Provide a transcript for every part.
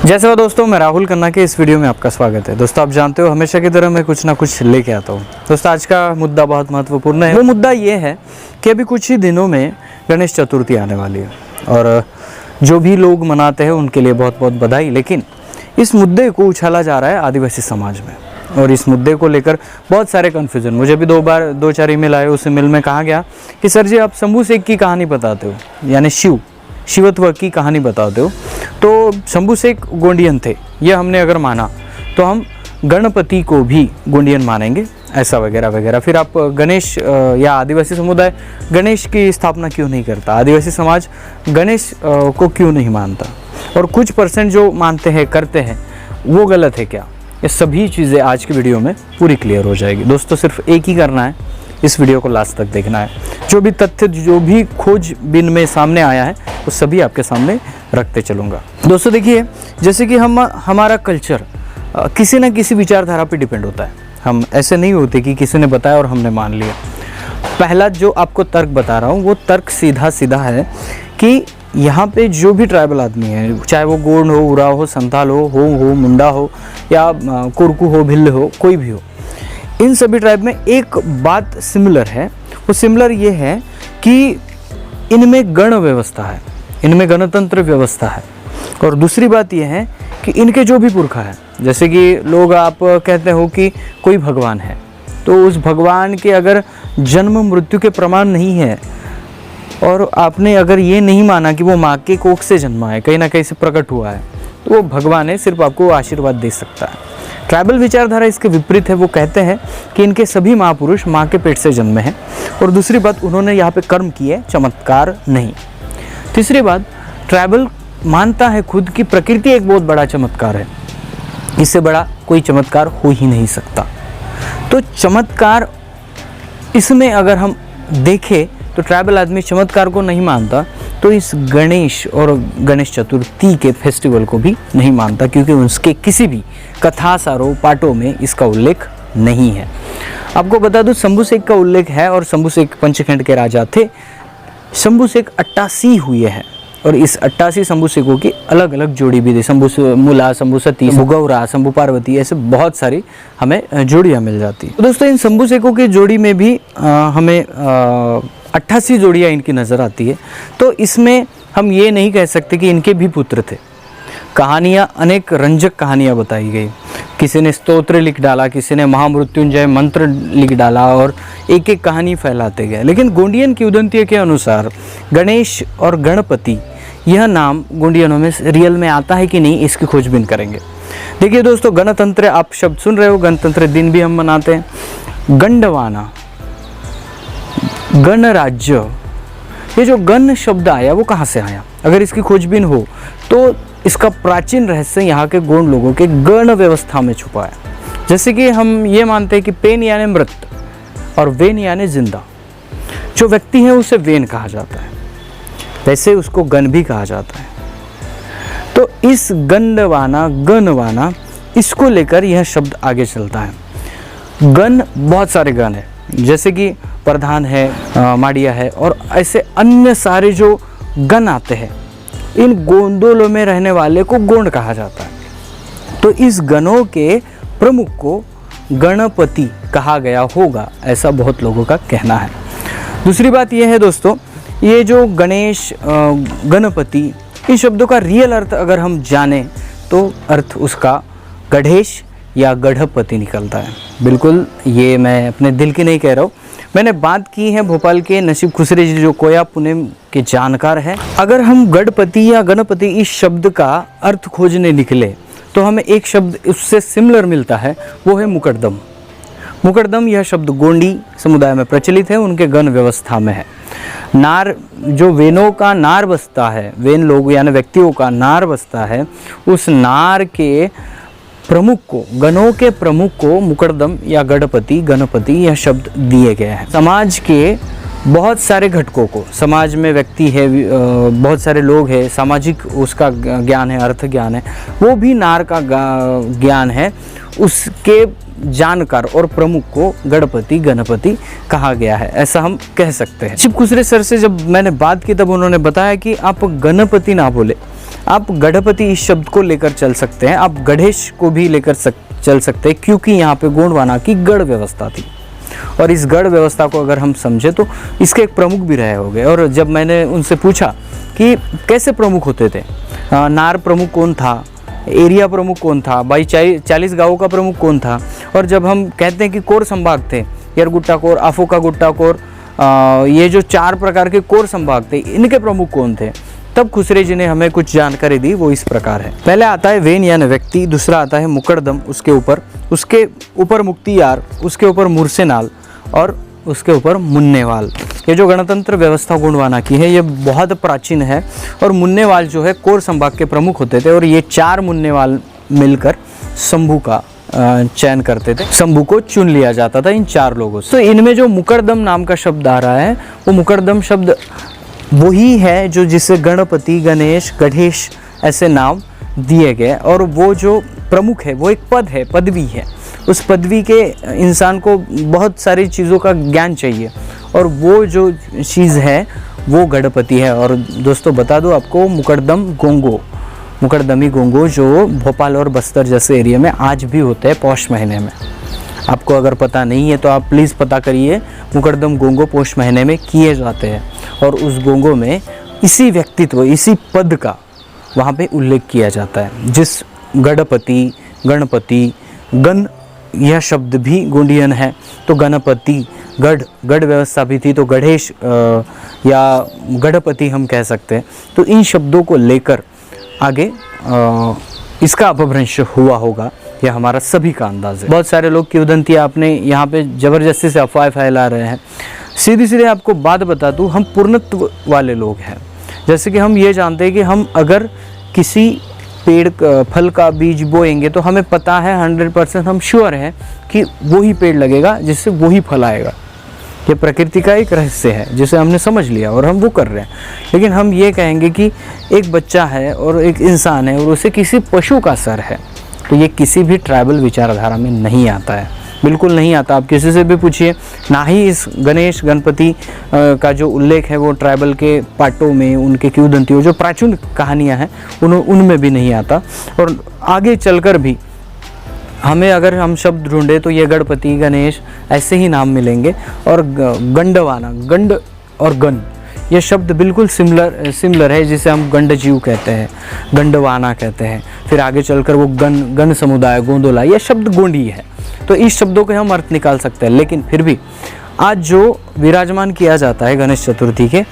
जैसे हो दोस्तों, मैं राहुल खन्ना के इस वीडियो में आपका स्वागत है। दोस्तों, आप जानते हो हमेशा की तरह मैं कुछ ना कुछ लेके आता हूँ। दोस्तों, आज का मुद्दा बहुत महत्वपूर्ण है। वो मुद्दा ये है कि अभी कुछ ही दिनों में गणेश चतुर्थी आने वाली है और जो भी लोग मनाते हैं उनके लिए बहुत बहुत बधाई। लेकिन इस मुद्दे को उछाला जा रहा है आदिवासी समाज में और इस मुद्दे को लेकर बहुत सारे कन्फ्यूज़न। मुझे भी दो चार ईमेल आए। उस ईमेल में कहा गया कि सर जी, आप शंभू शेख की कहानी बताते हो, यानी शिवत्व की कहानी बताते हो, तो शंभू शेख गोंडियन थे, ये हमने अगर माना तो हम गणपति को भी गोंडियन मानेंगे, ऐसा वगैरह वगैरह। फिर आप गणेश या आदिवासी समुदाय गणेश की स्थापना क्यों नहीं करता, आदिवासी समाज गणेश को क्यों नहीं मानता, और कुछ परसेंट जो मानते हैं करते हैं वो गलत है क्या? ये सभी चीज़ें आज की वीडियो में पूरी क्लियर हो जाएगी। दोस्तों, सिर्फ एक ही करना है, इस वीडियो को लास्ट तक देखना है। जो भी तथ्य, जो भी खोजबीन में सामने आया है, वो सभी आपके सामने रखते चलूँगा। दोस्तों देखिए, जैसे कि हमारा कल्चर किसी न किसी विचारधारा पे डिपेंड होता है। हम ऐसे नहीं होते कि किसी ने बताया और हमने मान लिया। पहला जो आपको तर्क बता रहा हूँ वो तर्क सीधा सीधा है कि यहाँ पे जो भी ट्राइबल आदमी है, चाहे वो गोंड हो, उराव हो, संथाल हो, मुंडा हो या कुरकू हो, भिल्ल हो, कोई भी हो, इन सभी ट्राइब में एक बात सिमिलर है। वो सिमिलर ये है कि इनमें गण व्यवस्था है, इनमें गणतंत्र व्यवस्था है। और दूसरी बात यह है कि इनके जो भी पुरखा है, जैसे कि लोग आप कहते हो कि कोई भगवान है, तो उस भगवान के अगर जन्म मृत्यु के प्रमाण नहीं है और आपने अगर ये नहीं माना कि वो माँ के कोख से जन्मा है, कहीं ना कहीं से प्रकट हुआ है, तो वो भगवान है, सिर्फ आपको आशीर्वाद दे सकता है। ट्राइबल विचारधारा इसके विपरीत है। वो कहते हैं कि इनके सभी महापुरुष माँ के पेट से जन्मे हैं। और दूसरी बात, उन्होंने यहाँ पे कर्म किए, चमत्कार नहीं। तीसरी बात, ट्राइबल मानता है खुद की प्रकृति एक बहुत बड़ा चमत्कार है, इससे बड़ा कोई चमत्कार हो ही नहीं सकता। तो चमत्कार इसमें अगर हम देखें तो ट्राइबल आदमी चमत्कार को नहीं मानता, तो इस गणेश और गणेश चतुर्थी के फेस्टिवल को भी नहीं मानता, क्योंकि उसके किसी भी कथा सारों पाठों में इसका उल्लेख नहीं है। आपको बता दूं, शंभू शेख का उल्लेख है और शंभू शेख पंचखंड के राजा थे। शंभू शेख 88 हुए हैं और इस 88 शंभू शेखों की अलग अलग जोड़ी भी थी। शंभू मूला, शंभू सती, शंभू गौरा, शंभू पार्वती, ऐसे बहुत सारी हमें जोड़ियाँ मिल जाती हैं। तो दोस्तों, इन शंभू शेखों की जोड़ी में भी हमें 88 जोड़ियाँ इनकी नज़र आती है। तो इसमें हम ये नहीं कह सकते कि इनके भी पुत्र थे। कहानियाँ, अनेक रंजक कहानियाँ बताई गई। किसी ने स्तोत्र लिख डाला, किसी ने महामृत्युंजय मंत्र लिख डाला और एक एक कहानी फैलाते गए। लेकिन गोंडियन की उदंती के अनुसार गणेश और गणपति, यह नाम गोंडियनों में रियल में आता है कि नहीं, इसकी खोजबीन करेंगे। देखिए दोस्तों, गणतंत्र आप शब्द सुन रहे हो, गणतंत्र दिन भी हम मनाते हैं। गंडवाना, गणराज्य, ये जो गण शब्द आया वो कहाँ से आया? अगर इसकी खोजबीन हो तो इसका प्राचीन रहस्य यहाँ के गोंड लोगों के गण व्यवस्था में छुपा है। जैसे कि हम ये मानते हैं कि पेन यानी मृत और वेन यानी जिंदा। जो व्यक्ति है उसे वेन कहा जाता है, वैसे उसको गण भी कहा जाता है। तो इस गंडवाना, गणवाना, इसको लेकर यह शब्द आगे चलता है। गण, बहुत सारे गण है, जैसे कि प्रधान है, माड़िया है और ऐसे अन्य सारे जो गण आते हैं, इन गोंडोलों में रहने वाले को गोंड कहा जाता है। तो इस गणों के प्रमुख को गणपति कहा गया होगा, ऐसा बहुत लोगों का कहना है। दूसरी बात यह है दोस्तों, ये जो गणेश, गणपति, इन शब्दों का रियल अर्थ अगर हम जाने तो अर्थ उसका गणेश या गढ़पति निकलता है। बिल्कुल, ये मैं अपने दिल की नहीं कह रहा हूँ, मैंने बात की है भोपाल के नसीब खुसरे जी, जो कोया पुणे के जानकार हैं। अगर हम गणपति या गणपति इस शब्द का अर्थ खोजने निकले तो हमें एक शब्द उससे सिमिलर मिलता है, वो है मुकरदम। मुकरदम यह शब्द गोंडी समुदाय में प्रचलित है, उनके गण व्यवस्था में है। नार, जो वेनों का नार बसता है, वेन लोग यानी व्यक्तियों का नार बसता है, उस नार के प्रमुख को, गणों के प्रमुख को मुकरदम या गणपति, गणपति यह शब्द दिए गए हैं। समाज के बहुत सारे घटकों को, समाज में व्यक्ति है, बहुत सारे लोग हैं, सामाजिक उसका ज्ञान है, अर्थ ज्ञान है, वो भी नार का ज्ञान है, उसके जानकार और प्रमुख को गणपति, गणपति कहा गया है, ऐसा हम कह सकते हैं। शिव खुसरे सर से जब मैंने बात की तब उन्होंने बताया कि आप गणपति ना बोले, आप गणपति इस शब्द को लेकर चल सकते हैं, आप गणेश को भी लेकर चल सकते हैं, क्योंकि यहाँ पे गोंडवाना की गढ़ व्यवस्था थी। और इस गढ़ व्यवस्था को अगर हम समझे तो इसके एक प्रमुख भी रहे होंगे। और जब मैंने उनसे पूछा कि कैसे प्रमुख होते थे, नार प्रमुख कौन था, एरिया प्रमुख कौन था, भाई 40 गाँवों का प्रमुख कौन था, और जब हम कहते हैं कि कोर संभाग थे, यरगुट्टा कोर, आफोका गुट्टा कोर, ये जो 4 प्रकार के कोर संभाग थे, इनके प्रमुख कौन थे, तब खुसरे जी ने हमें कुछ जानकारी दी। वो इस प्रकार है। पहले आता है वेन यानी व्यक्ति, दूसरा आता है मुकरदम, उसके ऊपर मुक्तियार, उसके ऊपर मुरसेनाल और उसके ऊपर मुन्नेवाल। ये जो गणतंत्र व्यवस्था गोंडवाना की है ये बहुत प्राचीन है। और मुन्नेवाल जो है कोर संभाग के प्रमुख होते थे, और ये 4 मुन्नेवाल मिलकर शंभू का चयन करते थे। शंभू को चुन लिया जाता था इन 4 लोगों से। तो इनमें जो मुकरदम नाम का शब्द आ रहा है, वो मुकरदम शब्द वही है जो जिसे गणपति, गणेश, गणेश ऐसे नाम दिए गए। और वो जो प्रमुख है वो एक पद है, पदवी है। उस पदवी के इंसान को बहुत सारी चीज़ों का ज्ञान चाहिए, और वो जो चीज़ है वो गणपति है। और दोस्तों बता दो आपको, मुकरदमी गोंगो जो भोपाल और बस्तर जैसे एरिया में आज भी होते हैं पौष महीने में। आपको अगर पता नहीं है तो आप प्लीज़ पता करिए, मुकरदम गोंगो पौष महीने में किए जाते हैं। और उस गोंगो में इसी व्यक्तित्व, इसी पद का वहाँ पे उल्लेख किया जाता है। जिस गणपति, गण, यह शब्द भी गोंडियन है, तो गणपति, गढ़ व्यवस्था भी थी, तो गणेश या गणपति हम कह सकते हैं। तो इन शब्दों को लेकर आगे इसका अपभ्रंश हुआ होगा, यह हमारा सभी का अंदाज है। बहुत सारे लोग किंवदंतियाँ अपने यहाँ पे ज़बरदस्ती से अफवाह फैला रहे हैं। सीधी आपको बात बता दूँ, हम पूर्णत्व वाले लोग हैं। जैसे कि हम ये जानते हैं कि हम अगर किसी पेड़ फल का बीज बोएंगे तो हमें पता है 100% हम श्योर हैं कि वही पेड़ लगेगा जिससे वही फल आएगा। ये प्रकृति का एक रहस्य है जिसे हमने समझ लिया और हम वो कर रहे हैं। लेकिन हम ये कहेंगे कि एक बच्चा है और एक इंसान है और उसे किसी पशु का सर है, तो ये किसी भी ट्राइबल विचारधारा में नहीं आता है, बिल्कुल नहीं आता। आप किसी से भी पूछिए, ना ही इस गणेश गणपति का जो उल्लेख है वो ट्राइबल के पाठों में, उनके किंवदंतियों जो प्राचीन कहानियाँ हैं उनमें भी नहीं आता। और आगे चलकर भी हमें अगर हम शब्द ढूंढे तो ये गणपति, गणेश ऐसे ही नाम मिलेंगे। और गंडवाना, गंड और गण, ये शब्द बिल्कुल सिमिलर है, जिसे हम गंडजीव कहते हैं, गंडवाना कहते हैं। फिर आगे चलकर वो गण समुदाय, गोंदोला, ये शब्द गोंडी है। तो इस शब्दों के हम अर्थ निकाल सकते हैं। लेकिन फिर भी आज जो विराजमान किया जाता है गणेश चतुर्थी के,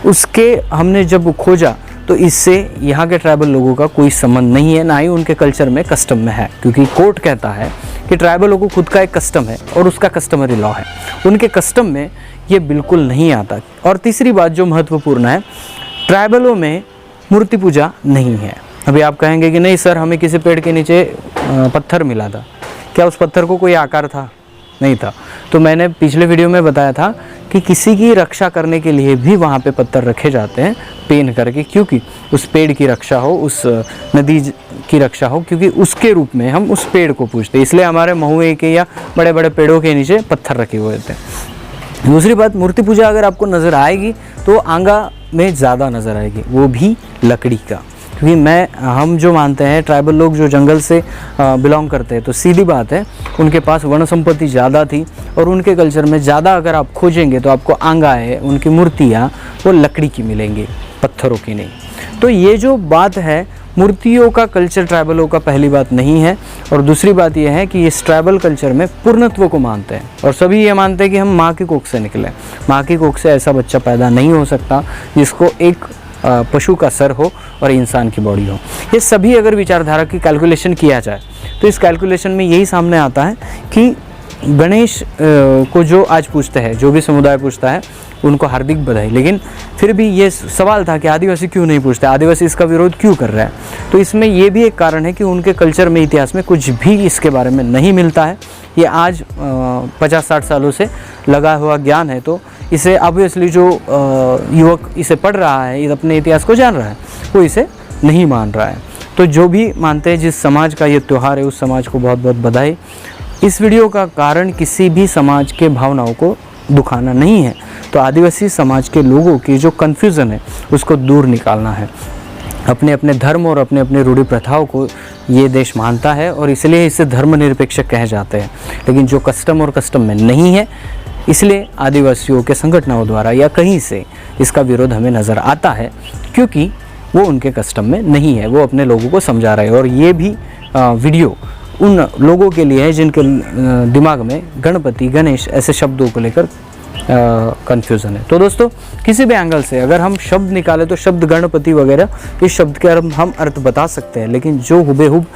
उसके हमने जब खोजा तो इससे यहाँ के ट्राइबल लोगों का कोई संबंध नहीं है, ना ही उनके कल्चर में, कस्टम में है। क्योंकि कोर्ट कहता है कि ट्राइबलों को खुद का एक कस्टम है और उसका कस्टमरी लॉ है, उनके कस्टम में ये बिल्कुल नहीं आता। और तीसरी बात जो महत्वपूर्ण है, ट्राइबलों में मूर्ति पूजा नहीं है। अभी आप कहेंगे कि नहीं सर, हमें किसी पेड़ के नीचे पत्थर मिला था, क्या उस पत्थर को कोई आकार था? नहीं था। तो मैंने पिछले वीडियो में बताया था कि किसी की रक्षा करने के लिए भी वहाँ पे पत्थर रखे जाते हैं पेन करके, क्योंकि उस पेड़ की रक्षा हो, उस नदी की रक्षा हो, क्योंकि उसके रूप में हम उस पेड़ को पूजते हैं। इसलिए हमारे महुए के या बड़े बड़े पेड़ों के नीचे पत्थर रखे हुए थे। दूसरी बात, मूर्ति पूजा अगर आपको नज़र आएगी तो आंगा में ज़्यादा नज़र आएगी, वो भी लकड़ी का। क्योंकि हम जो मानते हैं, ट्राइबल लोग जो जंगल से बिलोंग करते हैं, तो सीधी बात है उनके पास वन संपत्ति ज़्यादा थी और उनके कल्चर में ज़्यादा अगर आप खोजेंगे तो आपको आंगा है, उनकी मूर्तियाँ वो लकड़ी की मिलेंगी, पत्थरों की नहीं। तो ये जो बात है, मूर्तियों का कल्चर ट्राइबलों का पहली बात नहीं है। और दूसरी बात यह है कि इस ट्राइबल कल्चर में पूर्णत्व को मानते हैं और सभी ये मानते हैं कि हम माँ की कोख से निकले। माँ की कोख से ऐसा बच्चा पैदा नहीं हो सकता जिसको एक पशु का सर हो और इंसान की बॉडी हो। ये सभी अगर विचारधारा की कैलकुलेशन किया जाए तो इस कैलकुलेशन में यही सामने आता है कि गणेश को जो आज पूछते हैं, जो भी समुदाय पूछता है, उनको हार्दिक बधाई। लेकिन फिर भी ये सवाल था कि आदिवासी क्यों नहीं पूछते, आदिवासी इसका विरोध क्यों कर रहा है? तो इसमें ये भी एक कारण है कि उनके कल्चर में, इतिहास में कुछ भी इसके बारे में नहीं मिलता है। ये आज 50-60 सालों से लगा हुआ ज्ञान है, तो इसे ऑब्वियसली जो युवक इसे पढ़ रहा है, अपने इतिहास को जान रहा है, वो इसे नहीं मान रहा है। तो जो भी मानते हैं, जिस समाज का ये त्यौहार है, उस समाज को बहुत बहुत बधाई। इस वीडियो का कारण किसी भी समाज के भावनाओं को दुखाना नहीं है, तो आदिवासी समाज के लोगों की जो कन्फ्यूज़न है उसको दूर निकालना है। अपने अपने धर्म और अपने अपने रूढ़ि प्रथाओं को ये देश मानता है और इसलिए इसे धर्मनिरपेक्ष कहे जाते हैं। लेकिन जो कस्टम और कस्टम में नहीं है, इसलिए आदिवासियों के संगठनों द्वारा या कहीं से इसका विरोध हमें नज़र आता है, क्योंकि वो उनके कस्टम में नहीं है। वो अपने लोगों को समझा रहे हैं। और ये भी वीडियो उन लोगों के लिए है जिनके दिमाग में गणपति, गणेश ऐसे शब्दों को लेकर कन्फ्यूज़न है। तो दोस्तों, किसी भी एंगल से अगर हम शब्द निकालें तो शब्द गणपति वगैरह इस शब्द के हम अर्थ बता सकते हैं, लेकिन जो हुबेहूब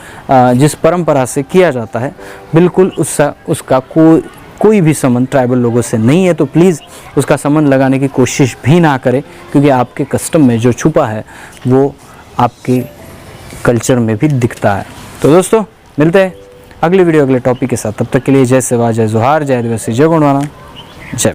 जिस परंपरा से किया जाता है, बिल्कुल उसका कोई भी संबंध ट्राइबल लोगों से नहीं है। तो प्लीज़ उसका संबंध लगाने की कोशिश भी ना करें, क्योंकि आपके कस्टम में जो छुपा है वो आपके कल्चर में भी दिखता है। तो दोस्तों, मिलते हैं अगली वीडियो अगले टॉपिक के साथ। तब तक के लिए जय सेवा, जय जोहार, जय आदिवासी, जय गोंडवाना।